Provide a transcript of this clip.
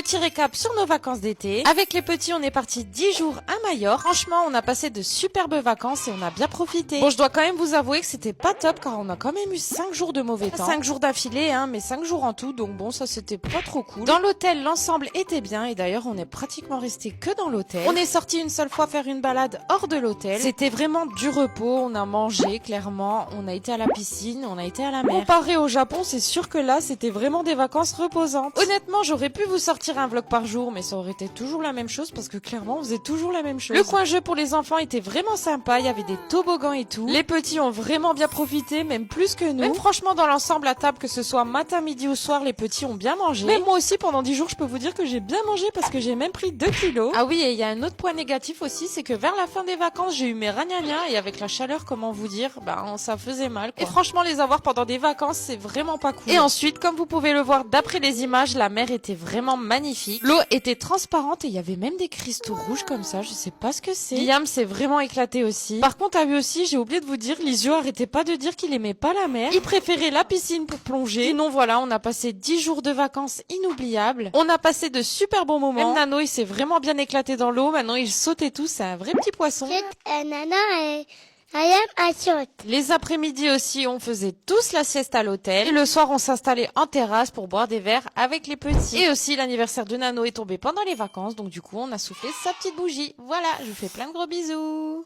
Petit récap sur nos vacances d'été. Avec les petits, on est parti 10 jours à Majorque. Franchement, on a passé de superbes vacances et on a bien profité. Bon, je dois quand même vous avouer que c'était pas top car on a quand même eu 5 jours de mauvais temps. 5 jours d'affilée, hein, mais 5 jours en tout, donc bon, ça c'était pas trop cool. Dans l'hôtel, l'ensemble était bien et d'ailleurs, on est pratiquement resté que dans l'hôtel. On est sorti une seule fois faire une balade hors de l'hôtel. C'était vraiment du repos, on a mangé clairement, on a été à la piscine, on a été à la mer. Comparé au Japon, c'est sûr que là, c'était vraiment des vacances reposantes. Honnêtement, j'aurais pu vous sortir un vlog par jour, mais ça aurait été toujours la même chose parce que clairement, on faisait toujours la même chose. Le coin jeu pour les enfants était vraiment sympa, il y avait des toboggans et tout. Les petits ont vraiment bien profité, même plus que nous. Même franchement, dans l'ensemble, à table, que ce soit matin, midi ou soir, les petits ont bien mangé. Même moi aussi, pendant 10 jours, je peux vous dire que j'ai bien mangé parce que j'ai même pris 2 kilos. Ah oui, et il y a un autre point négatif aussi, c'est que vers la fin des vacances, j'ai eu mes ragnagnas et avec la chaleur, comment vous dire, ça faisait mal, quoi. Et franchement, les avoir pendant des vacances, c'est vraiment pas cool. Et ensuite, comme vous pouvez le voir d'après les images, la mer était vraiment magnifique. L'eau était transparente et il y avait même des cristaux rouges comme ça, je sais pas ce que c'est. Liam s'est vraiment éclaté aussi. Par contre, à lui aussi, j'ai oublié de vous dire, Lizio arrêtait pas de dire qu'il aimait pas la mer. Il préférait la piscine pour plonger. Sinon, voilà, on a passé 10 jours de vacances inoubliables. On a passé de super bons moments. Même Nano, il s'est vraiment bien éclaté dans l'eau. Maintenant, il saute et tout, c'est un vrai petit poisson. Nana et Ayam Asot. Les après-midi aussi, on faisait tous la sieste à l'hôtel. Et le soir, on s'installait en terrasse pour boire des verres avec les petits. Et aussi, l'anniversaire de Nano est tombé pendant les vacances. Donc du coup, on a soufflé sa petite bougie. Voilà, je vous fais plein de gros bisous.